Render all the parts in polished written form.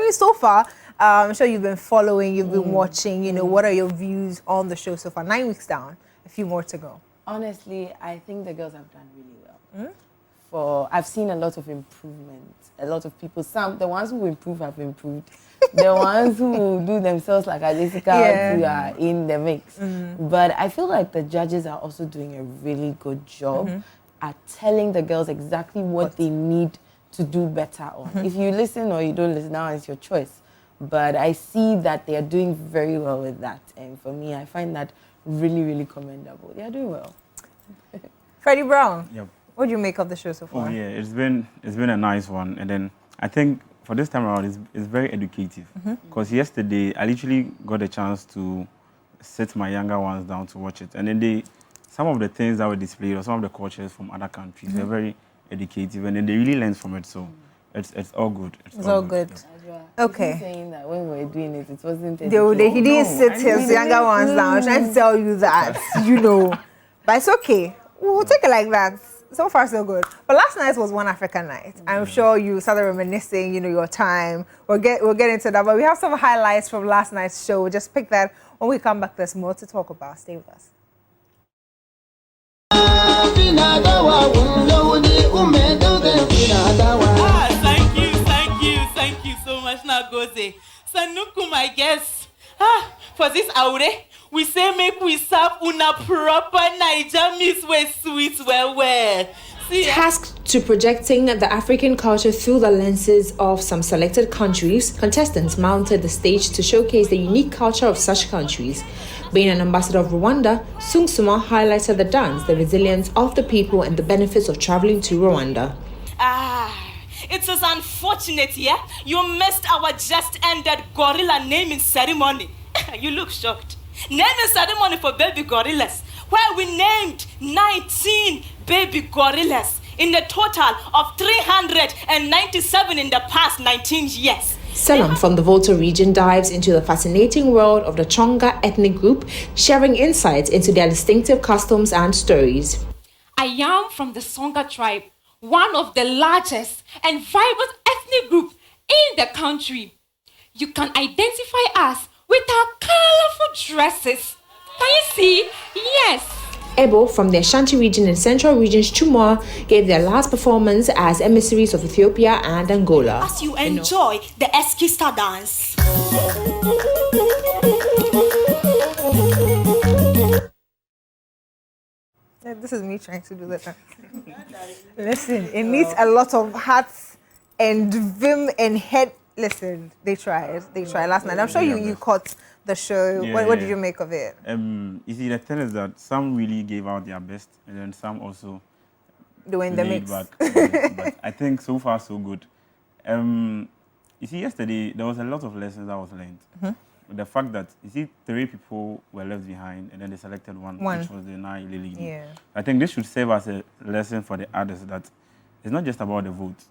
mean, so far, I'm sure you've been following, you've been watching, you know, what are your views on the show so far? 9 weeks down, a few more to go. Honestly, I think the girls have done really well. I've seen a lot of improvement. A lot of people, the ones who improve have improved. The ones who do themselves like Jessica who are in the mix. But I feel like the judges are also doing a really good job at telling the girls exactly what they need to do better on. If you listen or you don't listen, now it's your choice. But I see that they are doing very well with that. And for me, I find that really, really commendable. They are doing well. Freddie Brown. Yep. What do you make of the show so far? Oh yeah, it's been a nice one, and then I think for this time around it's very educative because yesterday I literally got a chance to sit my younger ones down to watch it, and then some of the things that were displayed or some of the cultures from other countries were very educative, and then they really learned from it. So it's all good. It's all good. Yeah. Okay. Saying that when we were doing it, it wasn't. He didn't sit his younger ones down. I'm trying to tell you that, you know, but it's okay. We'll take it like that. So far, so good. But last night was One African Night. I'm sure you started reminiscing, you know, your time. We'll get into that. But we have some highlights from last night's show. We'll just pick that when we come back. There's more to talk about. Stay with us. Thank you so much, Nagoze. Sanuku, my guest. For this hour, we say make we serve una proper Naija miss with sweet well. Tasked to projecting the African culture through the lenses of some selected countries, contestants mounted the stage to showcase the unique culture of such countries. Being an ambassador of Rwanda, Sung Suma highlighted the dance, the resilience of the people, and the benefits of traveling to Rwanda. It is unfortunate, yeah? You missed our just ended gorilla naming ceremony. You look shocked. Naming ceremony for baby gorillas, where we named 19 baby gorillas in a total of 397 in the past 19 years. Selam from the Volta region dives into the fascinating world of the Chonga ethnic group, sharing insights into their distinctive customs and stories. I am from the Songa tribe, one of the largest and vibrant ethnic group in the country. You can identify us with our colorful dresses. Can you see? Yes. Ebo from the Ashanti region and Central regions Chumwa gave their last performance as emissaries of Ethiopia and Angola. As you enjoy the Eskista dance. This is me trying to do that. Listen, it needs a lot of hearts and vim and head. Listen, they tried last night. I'm sure you caught the show. What did you make of it? You see, the thing is that some really gave out their best, and then some also doing the mix. Back. But I think so far so good. You see, yesterday there was a lot of lessons that was learned. The fact that, you see, 3 people were left behind, and then they selected one. Which was the Nai Lily. Yeah. I think this should serve as a lesson for the others that it's not just about the vote,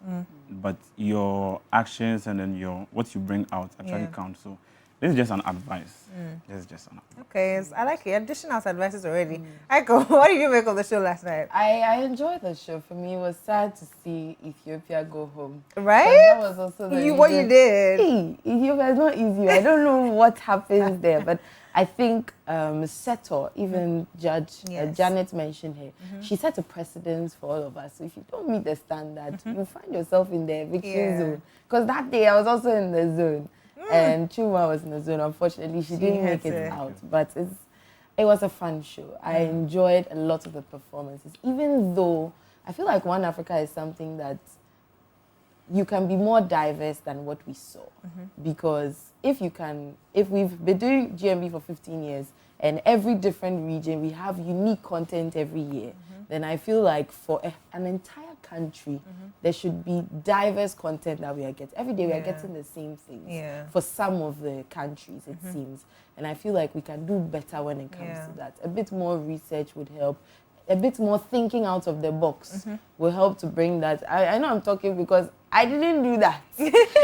but your actions and then what you bring out actually count. So this is just an advice. This is just an advice. Okay, I like it. Additional advices already. Aiko, what did you make of the show last night? I enjoyed the show. For me, it was sad to see Ethiopia go home. Right? That was also the what you did. Hey, Ethiopia is not easy. I don't know what happens there, but I think Seto, even Judge Janet mentioned here, she set a precedence for all of us. So if you don't meet the standard, you find yourself in the eviction zone. Because that day I was also in the zone. And Chuma was in the zone. Unfortunately, she didn't make it out. But it was a fun show. I enjoyed a lot of the performances, even though I feel like One Africa is something that you can be more diverse than what we saw. Because if we've been doing GMB for 15 years and every different region, we have unique content every year, then I feel like for an entire country, there should be diverse content that we are getting. Every day we are getting the same things for some of the countries, it seems. And I feel like we can do better when it comes to that. A bit more research would help. A bit more thinking out of the box will help to bring that. I know I'm talking because I didn't do that.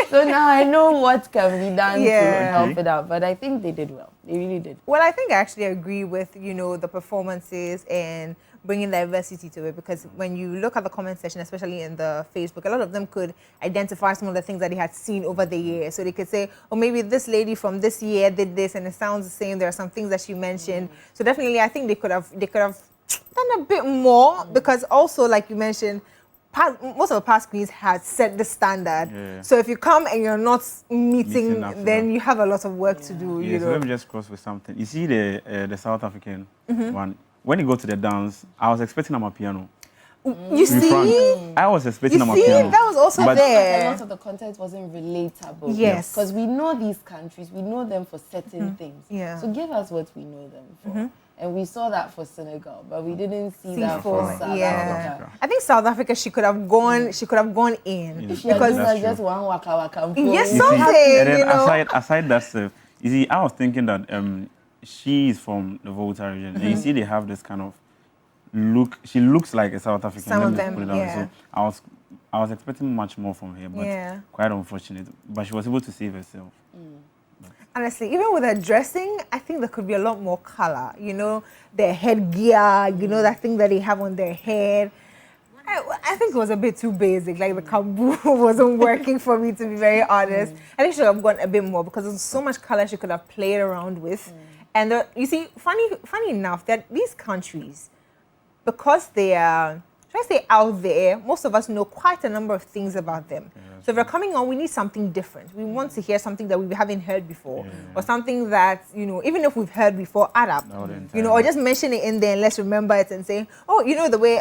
So now I know what can be done to help it out. But I think they did well. They really did. Well, I think I actually agree with, the performances and bringing diversity to it, because when you look at the comment section, especially in the Facebook, a lot of them could identify some of the things that they had seen over the years. So they could say, oh, maybe this lady from this year did this and it sounds the same. There are some things that she mentioned. So definitely, I think they could have done a bit more, because also, like you mentioned, most of the past queens had set the standard. Yeah. So if you come and you're not meeting up to then that. you have a lot of work to do. Yeah, You so know. let me just cross with something. You see the South African one. When you go to the dance, I was expecting a piano. You To be see, frank, I was expecting you a see, piano. that was also But- A there. lot of the content wasn't relatable. Yes. Because we know these countries, we know them for certain things. Yeah. So give us what we know them for. And we saw that for Senegal, but we didn't see that for C4, South yeah. Africa. I think South Africa, she could have gone. She could have gone in Yeah. She had because given That's us true. just one waka waka. Yes, You so- see, Something, and then you know. aside that stuff, you see, I was thinking that she is from the Volta region, and you see they have this kind of look. She looks like a South African. Some let of me them, put it that way. yeah. So I was expecting much more from her, but Yeah. quite unfortunate. But she was able to save herself. honestly, even with her dressing, I think there could be a lot more color. You know, their headgear. You know, that thing that they have on their head. I think it was a bit too basic. Like the kambu wasn't working for me, to be very honest. I think she should have gone a bit more, because there's so much color she could have played around with. And you see, funny enough, that these countries, because they are, should I say, out there, most of us know quite a number of things about them. So if we're coming on, we need something different. We want to hear something that we haven't heard before, or something that, you know, even if we've heard before, add up. You know, or just mention it in there and let's remember it and say, oh, you know, the way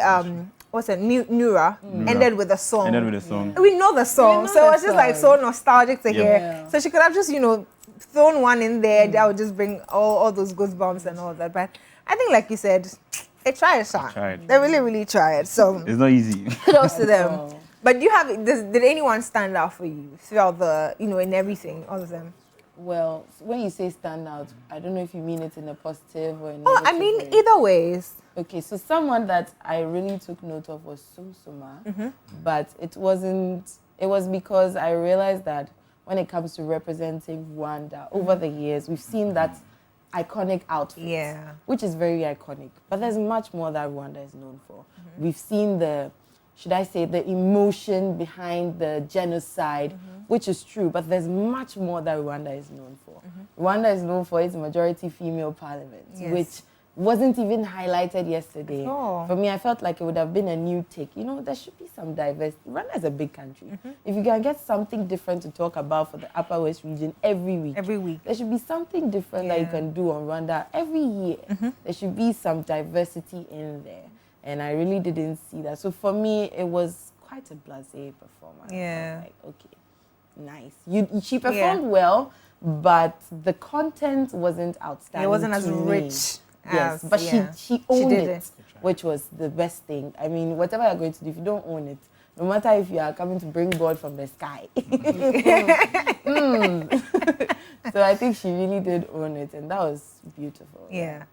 what's it, Nura ended with a song. Ended with a song. We know the song, know so the it's just like so nostalgic to hear. Yeah. So she could have just, you know, thrown one in there that would just bring all those goosebumps and all that. But I think, like you said, they tried, Sha. tried. They really, really tried. So It's not easy. kudos to them. all. But do you have? Did anyone stand out for you throughout the, you know, in everything, all of them? Well, when you say stand out, I don't know if you mean it in a positive or a negative Oh, I mean, way. either ways. Okay, so someone that I really took note of was Sumsuma, but it was because I realized that when it comes to representing Rwanda, over the years, we've seen that iconic outfit, Yeah. which is very iconic, but there's much more that Rwanda is known for. We've seen should I say, the emotion behind the genocide, which is true, but there's much more that Rwanda is known for. Rwanda is known for its majority female parliament, Yes. which wasn't even highlighted yesterday. Oh. For me, I felt like it would have been a new take. You know, there should be some diversity. Rwanda is a big country. If you can get something different to talk about for the Upper West region every week, there should be something different that you Yeah. can do on Rwanda every year. There should be some diversity in there. And I really didn't see that. So for me, it was quite a blasé performance. Yeah. I was like, okay, nice. She performed well, but the content wasn't outstanding. It wasn't as to me. rich. Yes, as, but yeah. she owned did it, which was the best thing. I mean, whatever you're going to do, if you don't own it, no matter if you are coming to bring God from the sky. So I think she really did own it, and that was beautiful. Yeah.